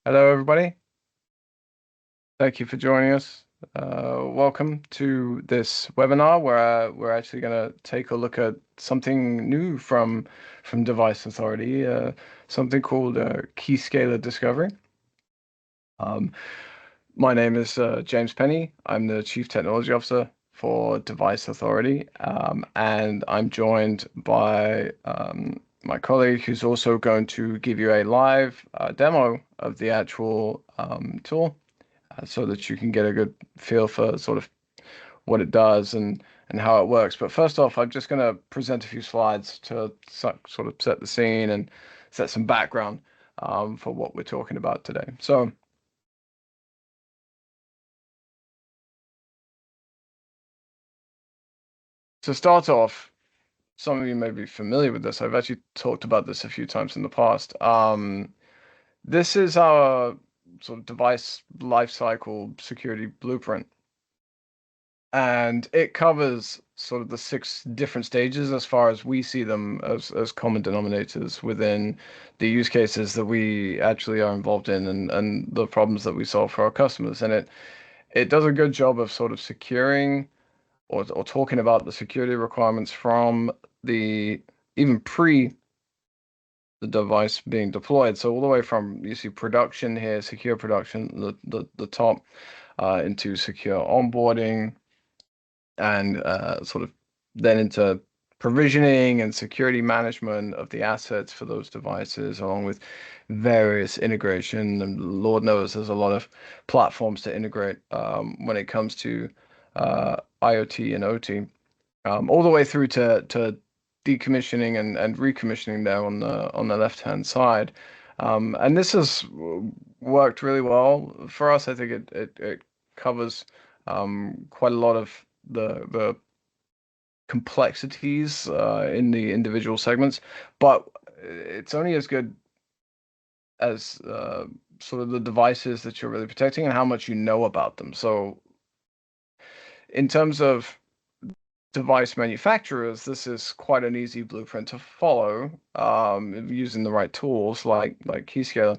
Hello, everybody. Thank you for joining us. Welcome to this webinar where we're actually going to take a look at something new from Device Authority, something called KeyScaler Discovery. Um, my name is James Penny. I'm the Chief Technology Officer for Device Authority, and I'm joined by my colleague who's also going to give you a live demo of the actual tool so that you can get a good feel for sort of what it does and how it works. But first off, I'm just going to present a few slides to sort of set the scene and set some background for what we're talking about today. So to start off, some of you may be familiar with this. I've actually talked about this a few times in the past. This is our sort of device lifecycle security blueprint. And it covers sort of the 6 different stages as far as we see them as common denominators within the use cases that we actually are involved in and the problems that we solve for our customers. And it does a good job of sort of securing or talking about the security requirements from the even pre the device being deployed. So all the way from you see production here, secure production, the top into secure onboarding and sort of then into provisioning and security management of the assets for those devices, along with various integration. And Lord knows there's a lot of platforms to integrate when it comes to IoT and OT, all the way through to decommissioning and recommissioning there on the left-hand side. And this has worked really well for us. I think it covers quite a lot of the complexities in the individual segments, but it's only as good as sort of the devices that you're really protecting and how much you know about them. So in terms of device manufacturers, this is quite an easy blueprint to follow using the right tools like Keyscaler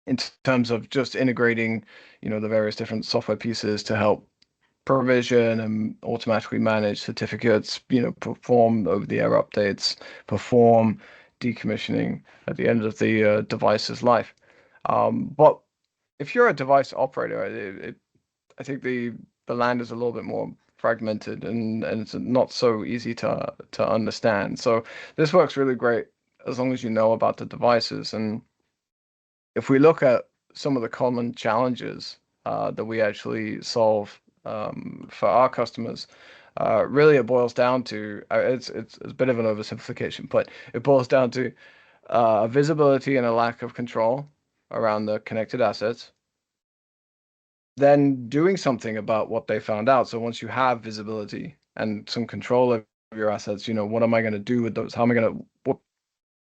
in terms of just integrating, the various different software pieces to help provision and automatically manage certificates, perform over-the-air updates, perform decommissioning at the end of the device's life. But if you're a device operator, I think the land is a little bit more fragmented and it's not so easy to understand. So this works really great as long as you know about the devices. And if we look at some of the common challenges that we actually solve for our customers, really it boils down to it's a bit of an oversimplification, but it boils down to visibility and a lack of control around the connected assets, then doing something about what they found out. So once you have visibility and some control of your assets, what am I going to do with those? How am I going to, what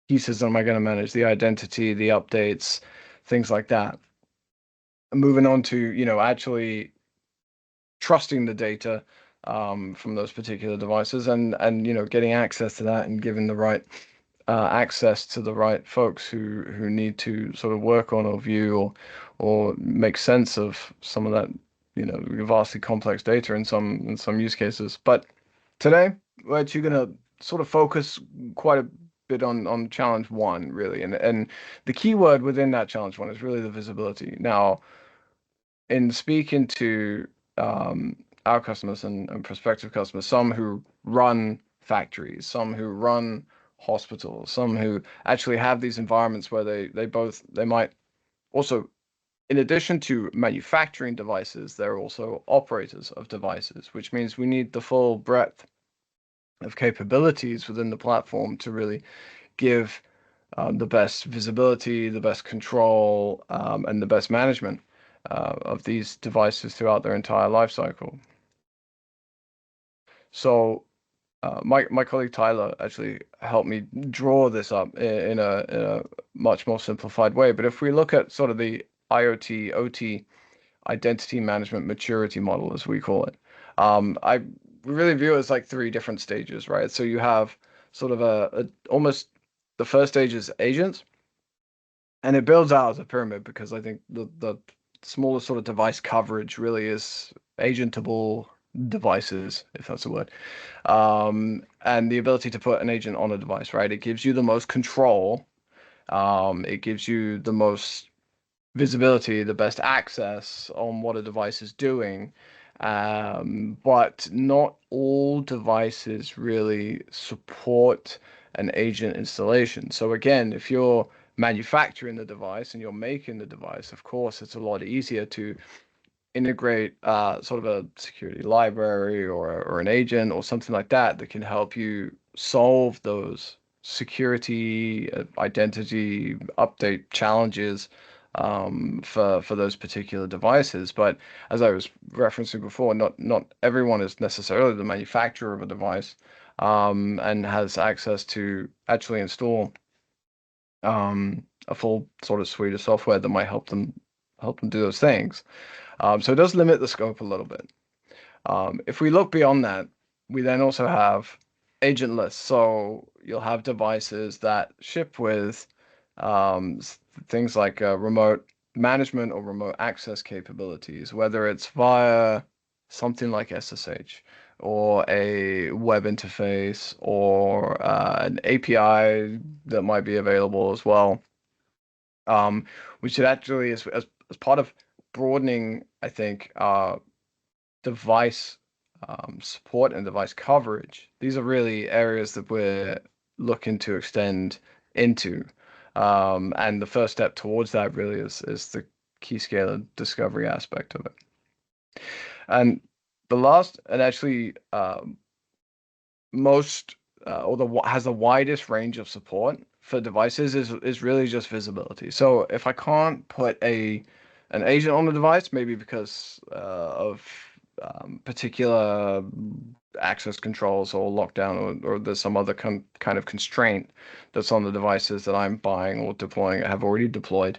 pieces am I going to manage? The identity, the updates, things like that. Moving on to, actually trusting the data from those particular devices and getting access to that and giving the right access to the right folks who need to sort of work on or view or make sense of some of that vastly complex data in some use cases. But today we're actually going to sort of focus quite a bit on challenge one, really, and the key word within that challenge one is really the visibility. Now, in speaking to our customers and prospective customers, some who run factories, some who run hospitals, some who actually have these environments where they might also, in addition to manufacturing devices, they're also operators of devices, which means we need the full breadth of capabilities within the platform to really give the best visibility, the best control, and the best management of these devices throughout their entire life cycle. So my colleague Tyler actually helped me draw this up in a much more simplified way. But if we look at sort of the IoT OT identity management maturity model, as we call it, I really view it as like 3 different stages, right? So you have sort of a almost the first stage is agents. And it builds out as a pyramid because I think the smallest sort of device coverage really is agentable devices, if that's a word. And the ability to put an agent on a device, right? It gives you the most control. It gives you the most visibility, the best access on what a device is doing. But not all devices really support an agent installation. So again, if you're manufacturing the device and you're making the device, of course, it's a lot easier to integrate sort of a security library or an agent or something like that that can help you solve those security identity update challenges for those particular devices. But as I was referencing before, not everyone is necessarily the manufacturer of a device and has access to actually install a full sort of suite of software that might help them do those things. So it does limit the scope a little bit. If we look beyond that, we then also have agentless. So you'll have devices that ship with things like remote management or remote access capabilities, whether it's via something like SSH or a web interface or an API that might be available as well. We should actually, as part of broadening, I think, device support and device coverage. These are really areas that we're looking to extend into. And the first step towards that really is the KeyScaler Discovery aspect of it. And the last, and actually most, or has the widest range of support for devices is really just visibility. So if I can't put an agent on the device, maybe because of particular access controls or lockdown, or there's some other kind of constraint that's on the devices that I'm buying or deploying, I have already deployed,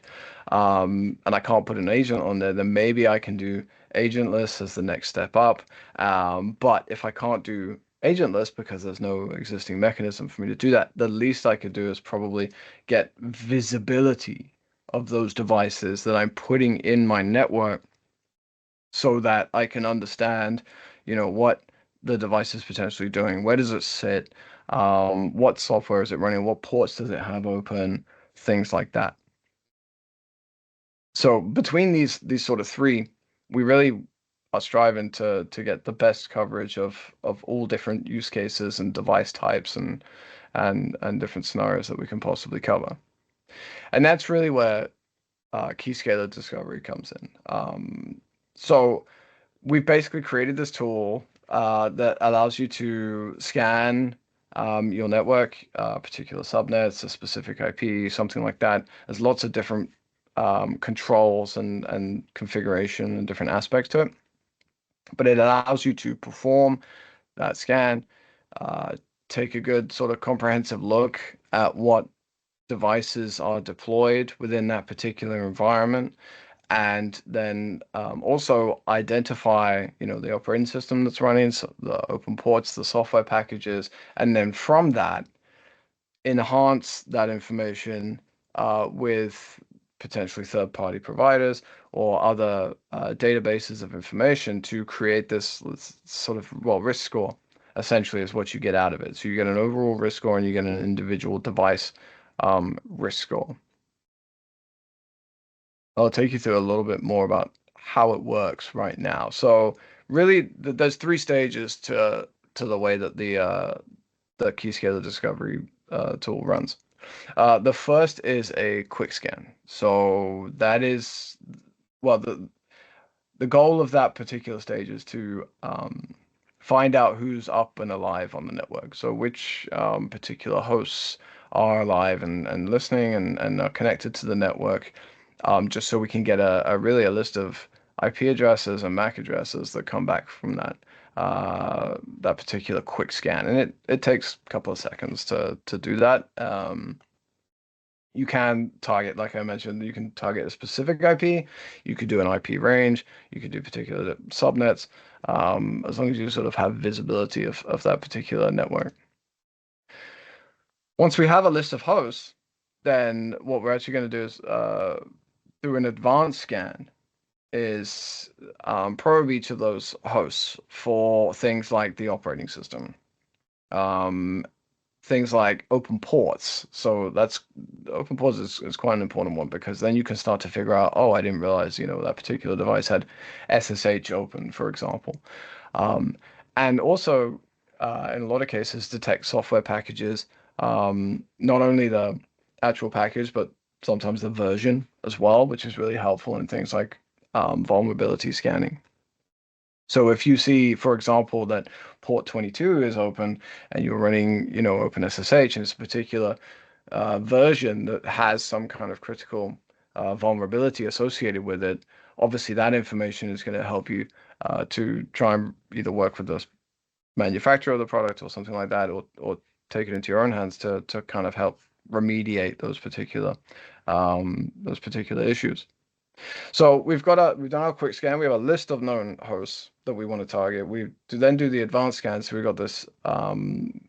and I can't put an agent on there, then maybe I can do agentless as the next step up. But if I can't do agentless because there's no existing mechanism for me to do that, the least I could do is probably get visibility of those devices that I'm putting in my network so that I can understand, what the device is potentially doing. Where does it sit? What software is it running? What ports does it have open? Things like that. So between these sort of three, we really are striving to get the best coverage of all different use cases and device types and different scenarios that we can possibly cover. And that's really where Keyscaler Discovery comes in. So we've basically created this tool that allows you to scan your network, particular subnets, a specific IP, something like that. There's lots of different controls and configuration and different aspects to it. But it allows you to perform that scan, uh, take a good sort of comprehensive look at what devices are deployed within that particular environment, and then also identify, the operating system that's running, so the open ports, the software packages, and then from that, enhance that information with potentially third-party providers or other databases of information to create this sort of, well, risk score, essentially, is what you get out of it. So you get an overall risk score and you get an individual device risk score. I'll take you through a little bit more about how it works right now. So really, there's three stages to the way that the Keyscaler Discovery tool runs. The first is a quick scan. So that is, well, the goal of that particular stage is to find out who's up and alive on the network. So which particular hosts are alive and listening and are connected to the network, just so we can get a really a list of IP addresses and MAC addresses that come back from that particular quick scan. And it takes a couple of seconds to do that. You can target, like I mentioned, you can target a specific IP. You could do an IP range. You could do particular subnets, as long as you sort of have visibility of that particular network. Once we have a list of hosts, then what we're actually going to do is through an advanced scan is probe each of those hosts for things like the operating system, um, things like open ports. So that's open ports is quite an important one because then you can start to figure out, oh, I didn't realize, that particular device had SSH open, for example. Um, and also, in a lot of cases, detect software packages, not only the actual package, but sometimes the version as well, which is really helpful in things like vulnerability scanning. So if you see, for example, that port 22 is open and you're running, OpenSSH and it's a particular version that has some kind of critical vulnerability associated with it, obviously that information is going to help you to try and either work with the manufacturer of the product or something like that, or take it into your own hands to kind of help remediate those particular issues. So we've done our quick scan. We have a list of known hosts that we want to target. We to then do the advanced scan. So we've got this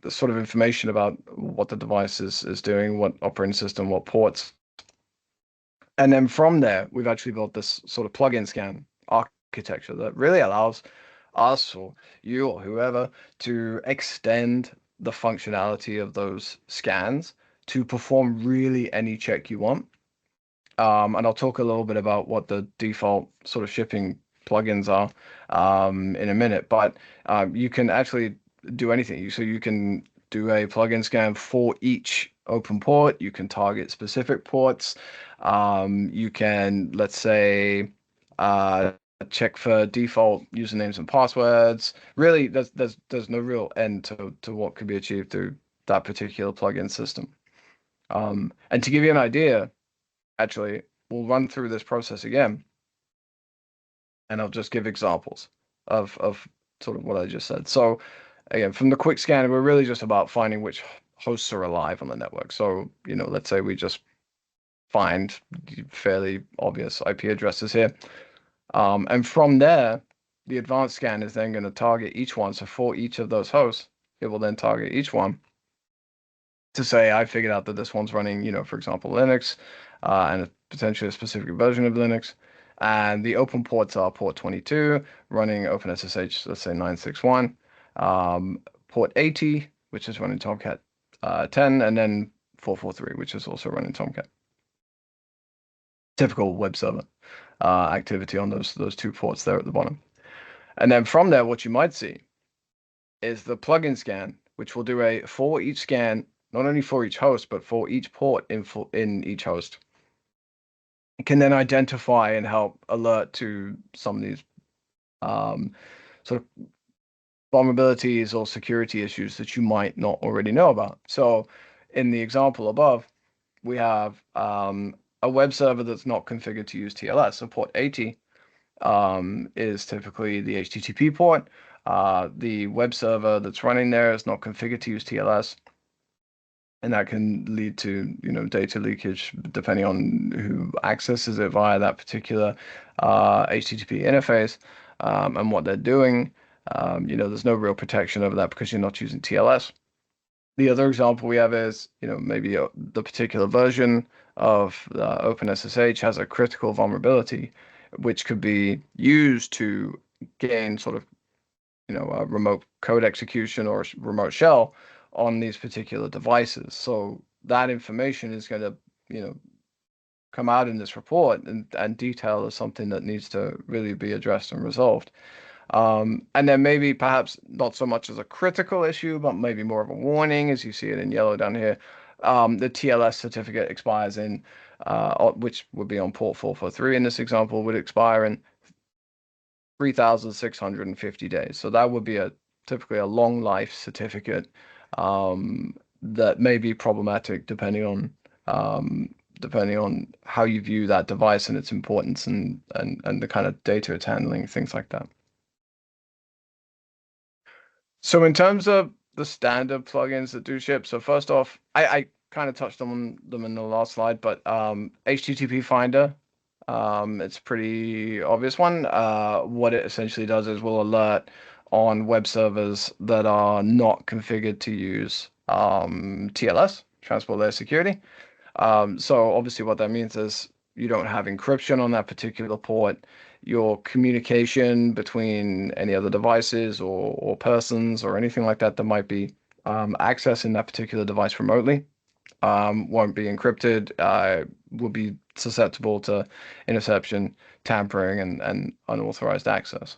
sort of information about what the device is doing, what operating system, what ports. And then from there, we've actually built this sort of plugin scan architecture that really allows us or you or whoever to extend the functionality of those scans to perform really any check you want. And I'll talk a little bit about what the default sort of shipping plugins are in a minute, but you can actually do anything. So you can do a plugin scan for each open port. You can target specific ports. You can, let's say, uh, check for default usernames and passwords. Really, there's no real end to what could be achieved through that particular plugin system. And to give you an idea, actually, we'll run through this process again, and I'll just give examples of sort of what I just said. So again, from the quick scan, we're really just about finding which hosts are alive on the network. So, let's say we just find fairly obvious IP addresses here. And from there, the advanced scan is then going to target each one. So for each of those hosts, it will then target each one to say, I figured out that this one's running, for example, Linux, and potentially a specific version of Linux. And the open ports are port 22, running OpenSSH, let's say 961, port 80, which is running Tomcat 10, and then 443, which is also running Tomcat. Typical web server activity on those two ports there at the bottom. And then from there, what you might see is the plugin scan, which will do a for each scan, not only for each host, but for each port in each host. It can then identify and help alert to some of these sort of vulnerabilities or security issues that you might not already know about. So in the example above, we have a web server that's not configured to use TLS. So port 80 is typically the HTTP port. The web server that's running there is not configured to use TLS. And that can lead to, data leakage depending on who accesses it via that particular HTTP interface and what they're doing. There's no real protection over that because you're not using TLS. The other example we have is, maybe the particular version of OpenSSH has a critical vulnerability, which could be used to gain sort of, a remote code execution or remote shell on these particular devices. So that information is going to, come out in this report and detail as something that needs to really be addressed and resolved. And then maybe perhaps not so much as a critical issue, but maybe more of a warning, as you see it in yellow down here. The TLS certificate expires in, which would be on port 443 in this example, would expire in 3,650 days. So that would be typically a long life certificate that may be problematic depending on how you view that device and its importance and the kind of data it's handling, things like that. So in terms of the standard plugins that do ship, so first off, I kind of touched on them in the last slide, but HTTP Finder, it's a pretty obvious one. What it essentially does is will alert on web servers that are not configured to use TLS, Transport Layer Security. So obviously what that means is you don't have encryption on that particular port. Your communication between any other devices or persons or anything like that that might be accessing that particular device remotely won't be encrypted, will be susceptible to interception, tampering, and unauthorized access.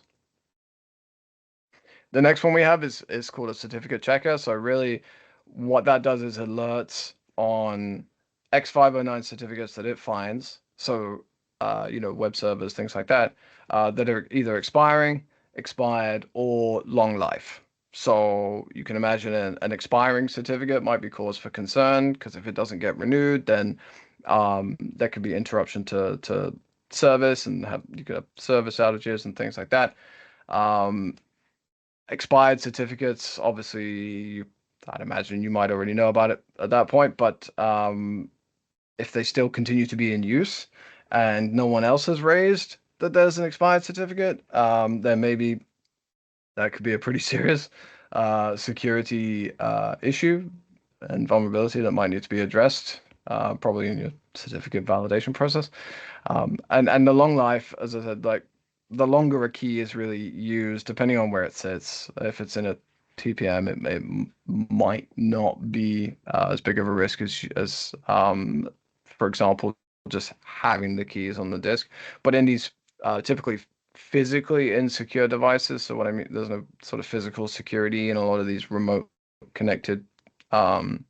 The next one we have is called a certificate checker. So really, what that does is alerts on X509 certificates that it finds. So web servers, things like that, that are either expiring, expired, or long life. So you can imagine an expiring certificate might be cause for concern because if it doesn't get renewed, then there could be interruption to service and you could have service outages and things like that. Um, Expired certificates, obviously, I'd imagine you might already know about it at that point, but if they still continue to be in use and no one else has raised that there's an expired certificate, then maybe that could be a pretty serious security issue and vulnerability that might need to be addressed, probably in your certificate validation process. And the long life, as I said, like the longer a key is really used, depending on where it sits. If it's in a TPM, it might not be as big of a risk as for example, just having the keys on the disk. But in these typically physically insecure devices, so what I mean, there's no sort of physical security in a lot of these remote connected um,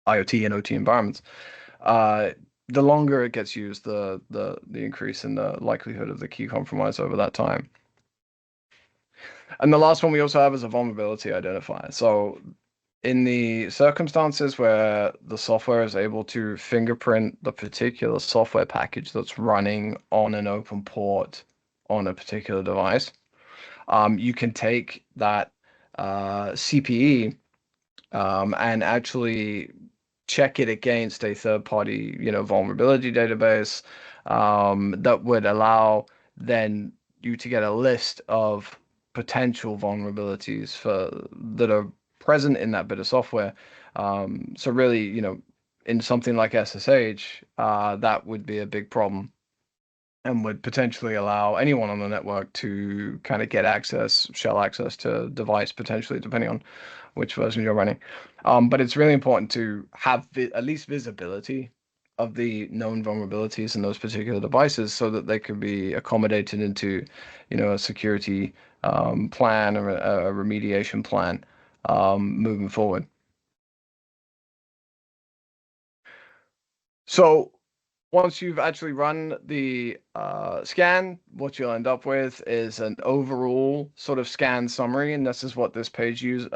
IoT and OT environments. Uh, the longer it gets used, the increase in the likelihood of the key compromise over that time. And the last one we also have is a vulnerability identifier. So in the circumstances where the software is able to fingerprint the particular software package that's running on an open port on a particular device, you can take that CPE and actually check it against a third party, vulnerability database that would allow then you to get a list of potential vulnerabilities for that are present in that bit of software. So really, in something like SSH, that would be a big problem and would potentially allow anyone on the network to kind of get access, shell access to device potentially, depending on which version you're running. But it's really important to have at least visibility of the known vulnerabilities in those particular devices so that they can be accommodated into, a security plan or a remediation plan moving forward. So once you've actually run the scan, what you'll end up with is an overall sort of scan summary, and this is what this page is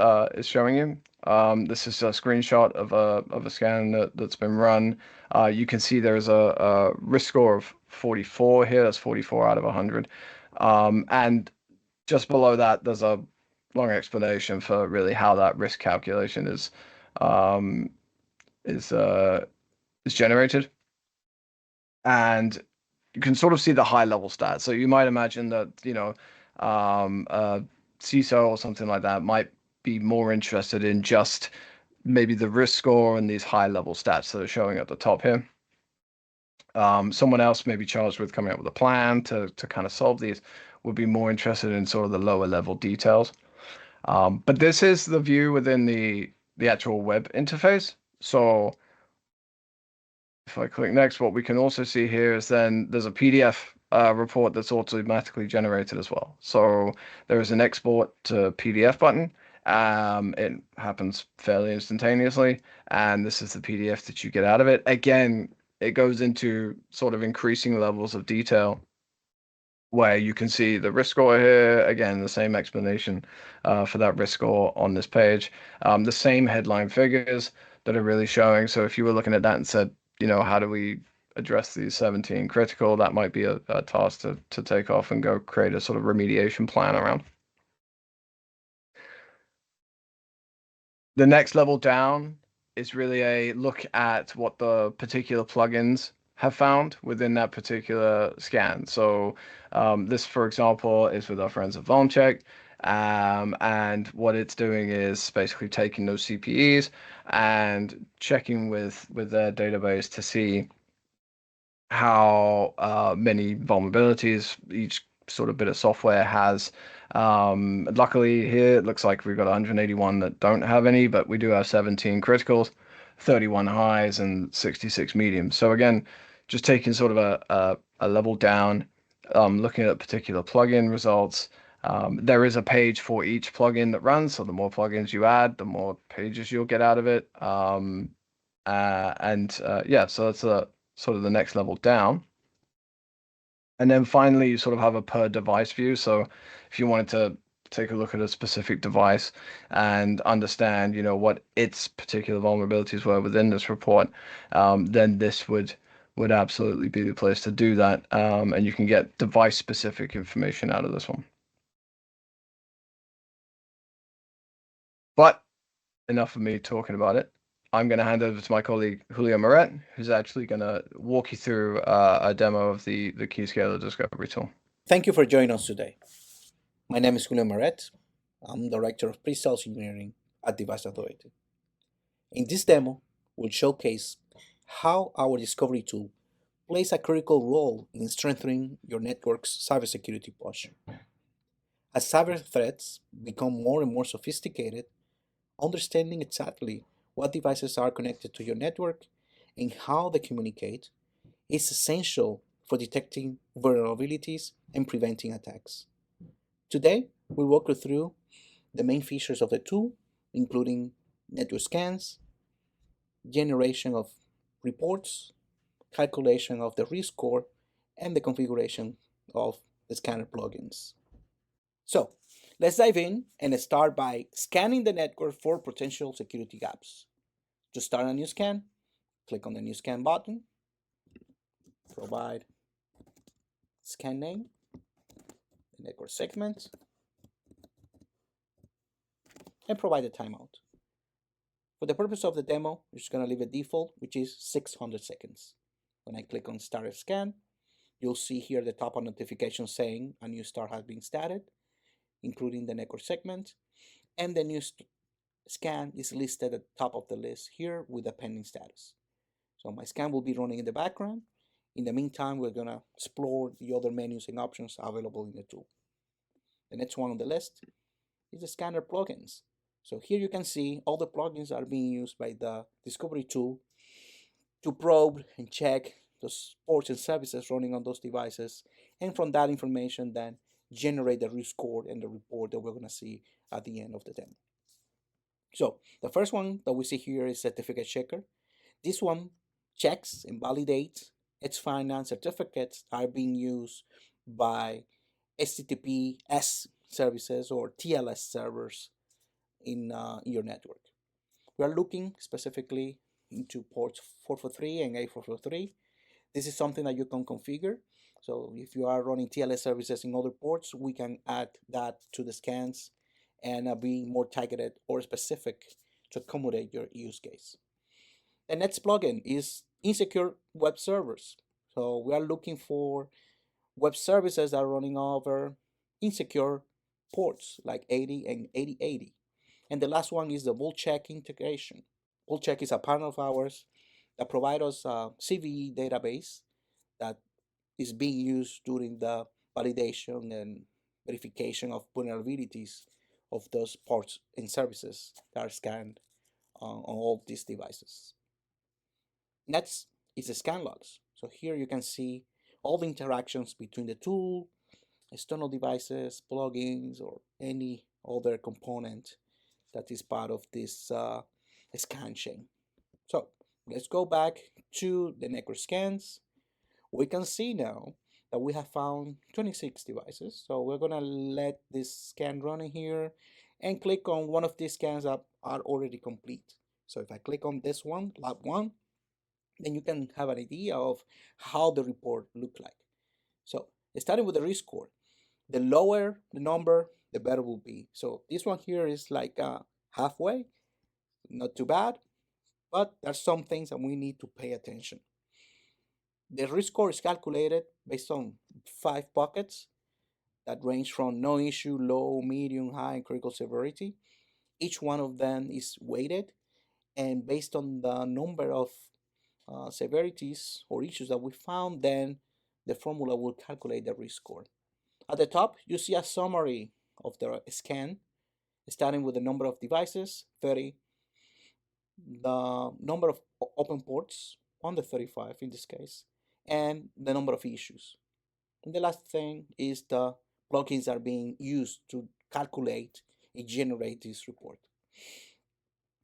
showing you. This is a screenshot of a scan that's been run. You can see there's a risk score of 44 here. That's 44 out of 100. And just below that, there's a long explanation for really how that risk calculation um, is uh, is generated. And you can sort of see the high level stats. So you might imagine that, CISO or something like that might be more interested in just maybe the risk score and these high level stats that are showing at the top here. Someone else maybe charged with coming up with a plan to kind of solve these would be more interested in sort of the lower level details. But this is the view within the actual web interface. So if I click next, what we can also see here is then there's a PDF report that's automatically generated as well. So there is an export to PDF button. It happens fairly instantaneously, and this is the PDF that you get out of it. Again, it goes into sort of increasing levels of detail where you can see the risk score here. Again, the same explanation for that risk score on this page. The same headline figures that are really showing. So if you were looking at that and said, how do we address these 17 critical, that might be a task to take off and go create a sort of remediation plan around. The next level down is really a look at what the particular plugins have found within that particular scan. So this, for example, is with our friends at VulnCheck. And what it's doing is basically taking those CPEs and checking with their database to see how many vulnerabilities each sort of bit of software has. Luckily, here it looks like we've got 181 that don't have any, but we do have 17 criticals, 31 highs, and 66 mediums. So again, just taking sort of a level down, looking at particular plugin results. There is a page for each plugin that runs, so the more plugins you add, the more pages you'll get out of it. Yeah, so that's a sort of the next level down. And then finally, you sort of have a per device view. So if you wanted to take a look at a specific device and understand, what its particular vulnerabilities were within this report, then this would absolutely be the place to do that. And you can get device specific information out of this one. But enough of me talking about it. I'm going to hand over to my colleague Julio Moret, who's actually going to walk you through a demo of the KeyScaler Discovery tool. Thank you for joining us today. My name is Julio Moret. I'm Director of Pre-Sales Engineering at Device Authority. In this demo, we'll showcase how our discovery tool plays a critical role in strengthening your network's cybersecurity posture. As cyber threats become more and more sophisticated, understanding exactly what devices are connected to your network and how they communicate is essential for detecting vulnerabilities and preventing attacks. Today, we'll walk you through the main features of the tool, including network scans, generation of reports, calculation of the risk score, and the configuration of the scanner plugins. So, let's dive in and start by scanning the network for potential security gaps. To start a new scan, click on the New Scan button, provide scan name, the network segment, and provide a timeout. For the purpose of the demo, we're just going to leave a default, which is 600 seconds. When I click on Start a Scan, you'll see here the top of notification saying a new start has been started, including the network segment, and the new scan is listed at the top of the list here with a pending status. So my scan will be running in the background. In the meantime, we're going to explore the other menus and options available in the tool. The next one on the list is the scanner plugins. So here you can see all the plugins are being used by the Discovery tool to probe and check those ports and services running on those devices, and from that information then generate the risk score and the report that we're going to see at the end of the demo. So the first one that we see here is certificate checker. This one checks and validates its finance certificates are being used by HTTPS services or TLS servers in your network. We are looking specifically into ports 443 and 843. This is something that you can configure. So if you are running TLS services in other ports, we can add that to the scans and be more targeted or specific to accommodate your use case. The next plugin is insecure web servers. So we are looking for web services that are running over insecure ports like 80 and 8080. And the last one is the Vulcheck integration. Vulcheck is a partner of ours that provides us a CVE database that is being used during the validation and verification of vulnerabilities of those ports and services that are scanned on all these devices. Next is the scan logs. So here you can see all the interactions between the tool, external devices, plugins, or any other component that is part of this scan chain. So let's go back to the network scans. We can see now that we have found 26 devices. So we're gonna let this scan run in here and click on one of these scans that are already complete. So if I click on this one, lab one, then you can have an idea of how the report look like. So starting with the risk score, the lower the number, the better will be. So this one here is like halfway, not too bad, but there's some things that we need to pay attention. The risk score is calculated based on 5 buckets. that range from no issue, low, medium, high, and critical severity. Each one of them is weighted, and based on the number of severities or issues that we found, then the formula will calculate the risk score. At the top, you see a summary of the scan, starting with the number of devices, 30, the number of open ports, on the 35 in this case, and the number of issues. And the last thing is the plugins are being used to calculate and generate this report.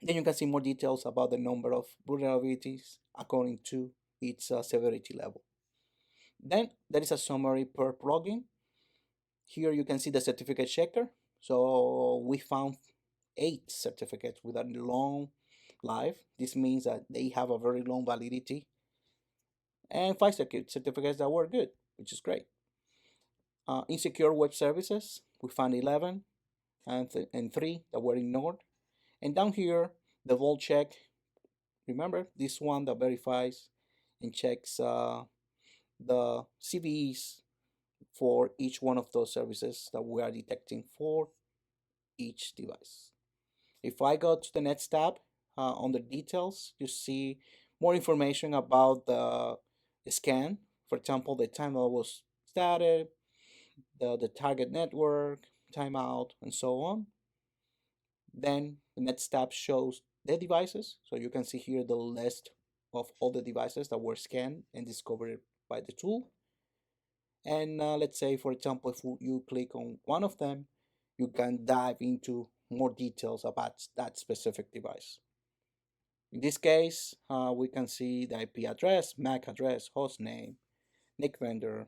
Then you can see more details about the number of vulnerabilities according to its severity level. Then there is a summary per plugin. Here you can see the certificate checker. So we found 8 certificates with a long life. This means that they have a very long validity, and 5 certificates that were good, which is great. Insecure web services, we found 11 and 3 that were ignored. And down here, the vault check, remember this one that verifies and checks the CVEs for each one of those services that we are detecting for each device. If I go to the next tab, on the details, you see more information about the scan. For example, the time that was started, the target network, timeout, and so on. Then the next tab shows the devices. So you can see here the list of all the devices that were scanned and discovered by the tool. And let's say, for example, if you click on one of them, you can dive into more details about that specific device. In this case, we can see the IP address, MAC address, host name, NIC vendor,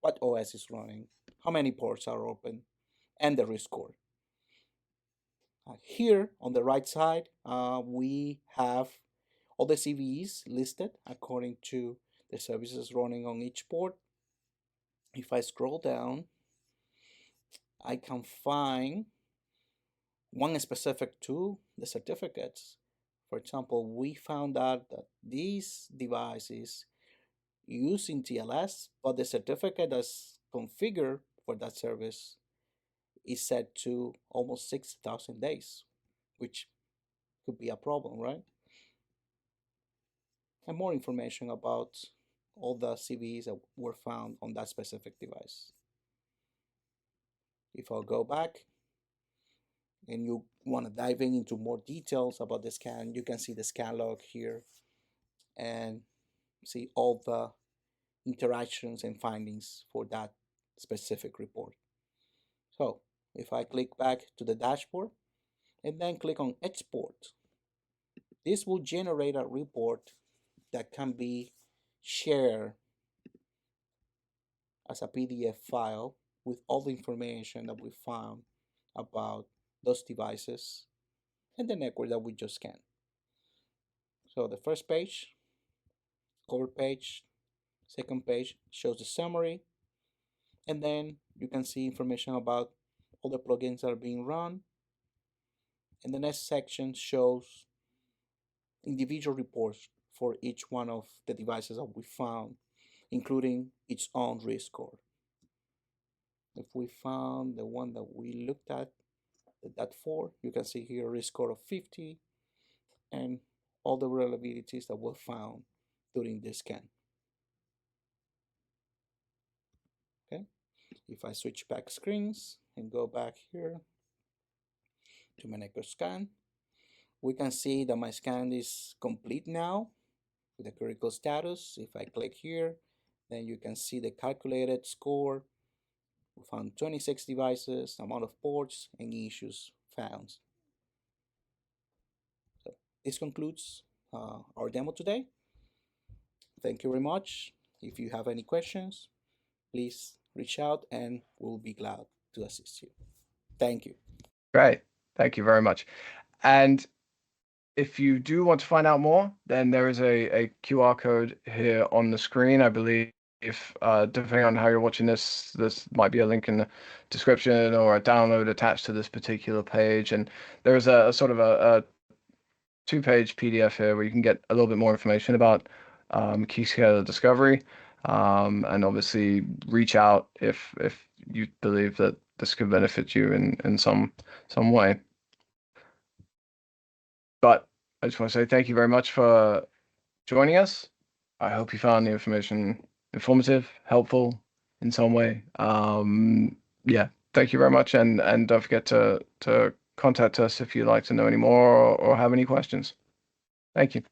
what OS is running, how many ports are open, and the risk score. Here on the right side, we have all the CVEs listed according to the services running on each port. If I scroll down, I can find one specific to the certificates. For example, we found out that these devices using TLS, but the certificate that's configured for that service is set to almost 6,000 days, which could be a problem, right? And more information about all the CVEs that were found on that specific device. If I go back and you want to dive into more details about the scan, you can see the scan log here and see all the interactions and findings for that specific report. So if I click back to the dashboard and then click on export, this will generate a report that can be shared as a PDF file with all the information that we found about those devices and the network that we just scanned. So the first page, cover page, second page shows the summary, and then you can see information about all the plugins that are being run. And the next section shows individual reports for each one of the devices that we found, including its own risk score. If we found the one that we looked at, that 4, you can see here a risk score of 50 and all the vulnerabilities that were found during this scan. Okay, if I switch back screens and go back here to my network scan, we can see that my scan is complete now with the critical status. If I click here, then you can see the calculated score. We found 26 devices, amount of ports, and issues found. So this concludes our demo today. Thank you very much. If you have any questions, please reach out and we'll be glad to assist you. Thank you. Great. Thank you very much. And if you do want to find out more, then there is a QR code here on the screen. I believe if depending on how you're watching this might be a link in the description or a download attached to this particular page. And there's a sort of a 2-page PDF here where you can get a little bit more information about KeyScaler Discovery, and obviously reach out if you believe that this could benefit you in some way. But I just want to say thank you very much for joining us. I hope you found the information informative, helpful in some way. Yeah, thank you very much, and don't forget to contact us if you'd like to know any more or have any questions. Thank you.